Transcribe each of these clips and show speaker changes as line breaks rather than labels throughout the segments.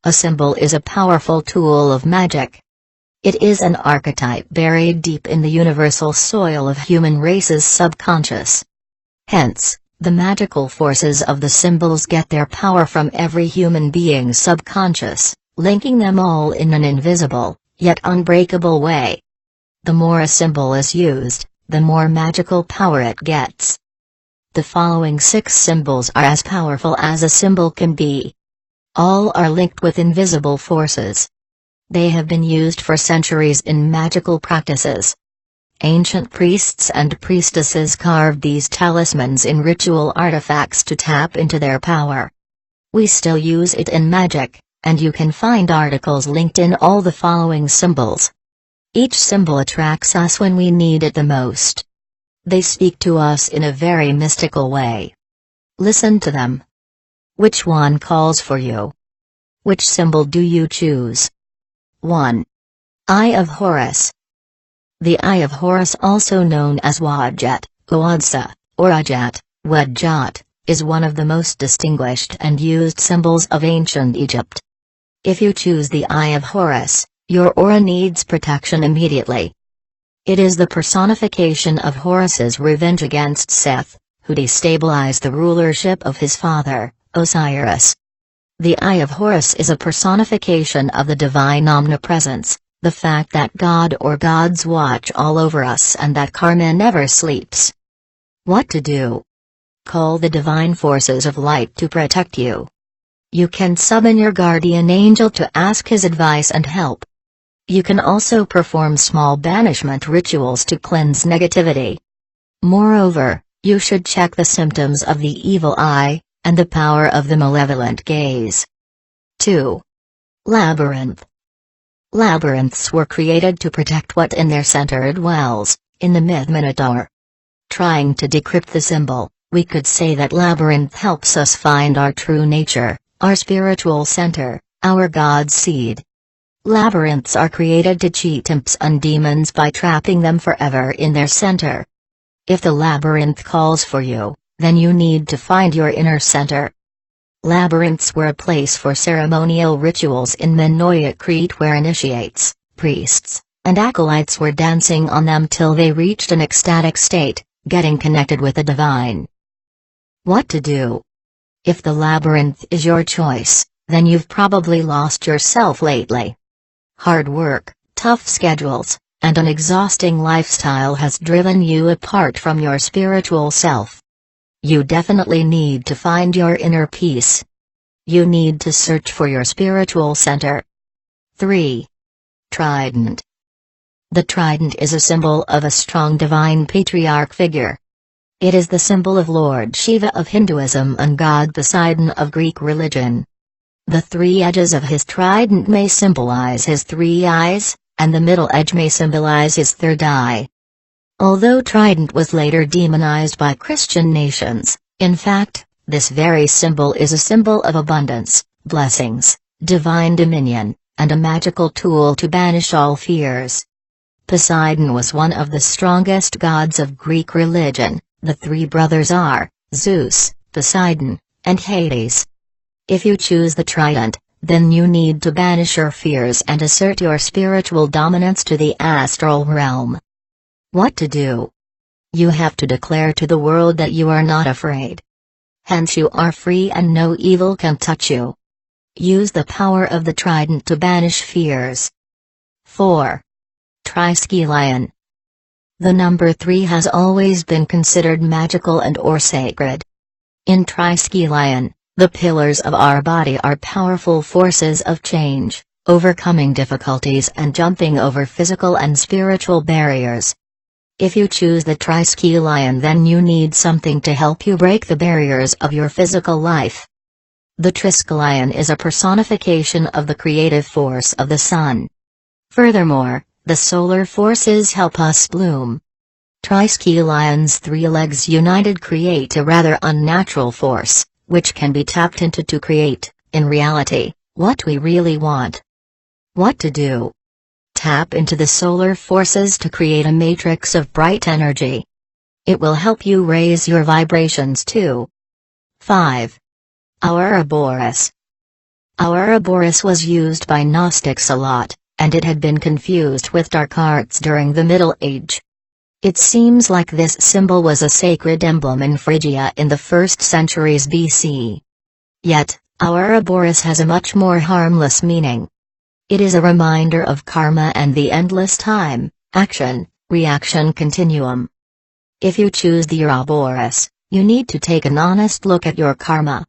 A symbol is a powerful tool of magic. It is an archetype buried deep in the universal soil of human race's subconscious. Hence, the magical forces of the symbols get their power from every human being's subconscious, linking them all in an invisible, yet unbreakable way. The more a symbol is used, the more magical power it gets. The following 6 symbols are as powerful as a symbol can be. All are linked with invisible forces. They have been used for centuries in magical practices. Ancient priests and priestesses carved these talismans in ritual artifacts to tap into their power. We still use it in magic, and you can find articles linked in all the following symbols. Each symbol attracts us when we need it the most. They speak to us in a very mystical way. Listen to them. Which one calls for you? Which symbol do you choose? 1. Eye of Horus. The Eye of Horus, also known as Wadjet, Wadsa, or Ajat, Wadjat, is one of the most distinguished and used symbols of ancient Egypt. If you choose the Eye of Horus, your aura needs protection immediately. It is the personification of Horus's revenge against Seth, who destabilized the rulership of his father, Osiris. The Eye of Horus is a personification of the divine omnipresence, the fact that God or gods watch all over us and that Karma never sleeps. What to do? Call the divine forces of light to protect you. You can summon your guardian angel to ask his advice and help. You can also perform small banishment rituals to cleanse negativity. Moreover, you should check the symptoms of the evil eye, and the power of the malevolent gaze. 2. Labyrinth. Labyrinths were created to protect what in their center dwells, in the myth Minotaur. Trying to decrypt the symbol, we could say that labyrinth helps us find our true nature, our spiritual center, our God seed. Labyrinths are created to cheat imps and demons by trapping them forever in their center. If the labyrinth calls for you, then you need to find your inner center. Labyrinths were a place for ceremonial rituals in Minoic Crete where initiates, priests, and acolytes were dancing on them till they reached an ecstatic state, getting connected with the divine. What to do? If the labyrinth is your choice, then you've probably lost yourself lately. Hard work, tough schedules, and an exhausting lifestyle has driven you apart from your spiritual self. You definitely need to find your inner peace. You need to search for your spiritual center. 3. Trident. The trident is a symbol of a strong divine patriarch figure. It is the symbol of Lord Shiva of Hinduism and God Poseidon of Greek religion. The 3 edges of his trident may symbolize his 3 eyes, and the middle edge may symbolize his 3rd eye. Although trident was later demonized by Christian nations, in fact, this very symbol is a symbol of abundance, blessings, divine dominion, and a magical tool to banish all fears. Poseidon was one of the strongest gods of Greek religion. The 3 brothers are Zeus, Poseidon, and Hades. If you choose the trident, then you need to banish your fears and assert your spiritual dominance to the astral realm. What to do? You have to declare to the world that you are not afraid. Hence you are free and no evil can touch you. Use the power of the trident to banish fears. 4. Triskelion. The number 3 has always been considered magical and or sacred. In Triskelion, the pillars of our body are powerful forces of change, overcoming difficulties and jumping over physical and spiritual barriers. If you choose the Triskelion, then you need something to help you break the barriers of your physical life. The Triskelion is a personification of the creative force of the sun. Furthermore, the solar forces help us bloom. Triskelion's 3 legs united create a rather unnatural force, which can be tapped into to create, in reality, what we really want. What to do? Tap into the solar forces to create a matrix of bright energy. It will help you raise your vibrations too. 5. Ouroboros. Ouroboros was used by Gnostics a lot, and it had been confused with dark arts during the Middle Age. It seems like this symbol was a sacred emblem in Phrygia in the 1st centuries BC. Yet, Ouroboros has a much more harmless meaning. It is a reminder of karma and the endless time, action, reaction continuum. If you choose the Ouroboros, you need to take an honest look at your karma.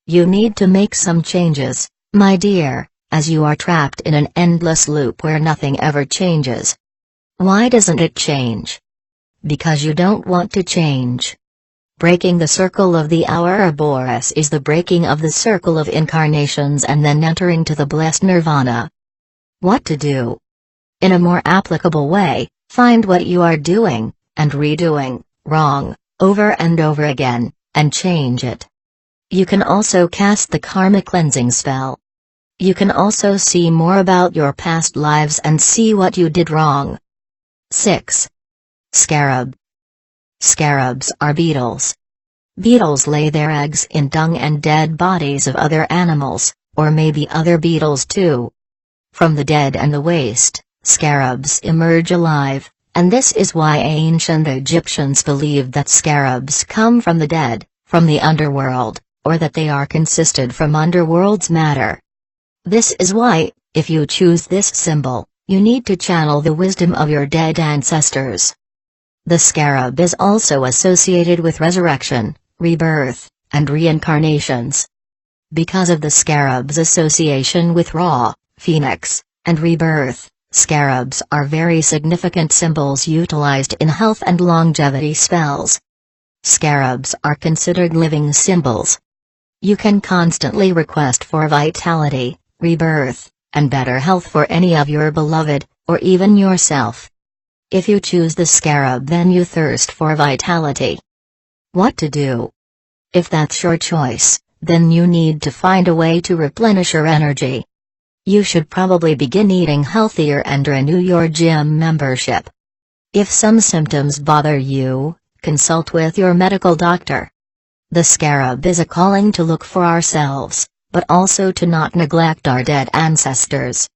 You need to make some changes, my dear, as you are trapped in an endless loop where nothing ever changes. Why doesn't it change? Because you don't want to change. Breaking the circle of the Ouroboros is the breaking of the circle of incarnations and then entering to the blessed nirvana. What to do? In a more applicable way, find what you are doing, and redoing, wrong, over and over again, and change it. You can also cast the karma cleansing spell. You can also see more about your past lives and see what you did wrong. 6. Scarab. Scarabs are beetles. Beetles lay their eggs in dung and dead bodies of other animals, or maybe other beetles too. From the dead and the waste, scarabs emerge alive, and this is why ancient Egyptians believed that scarabs come from the dead, from the underworld, or that they are consisted from underworld's matter. This is why, if you choose this symbol, you need to channel the wisdom of your dead ancestors. The scarab is also associated with resurrection, rebirth, and reincarnations. Because of the scarab's association with Ra, Phoenix, and rebirth, scarabs are very significant symbols utilized in health and longevity spells. Scarabs are considered living symbols. You can constantly request for vitality, rebirth, and better health for any of your beloved, or even yourself. If you choose the scarab, then you thirst for vitality. What to do? If that's your choice, then you need to find a way to replenish your energy. You should probably begin eating healthier and renew your gym membership. If some symptoms bother you, consult with your medical doctor. The scarab is a calling to look for ourselves, but also to not neglect our dead ancestors.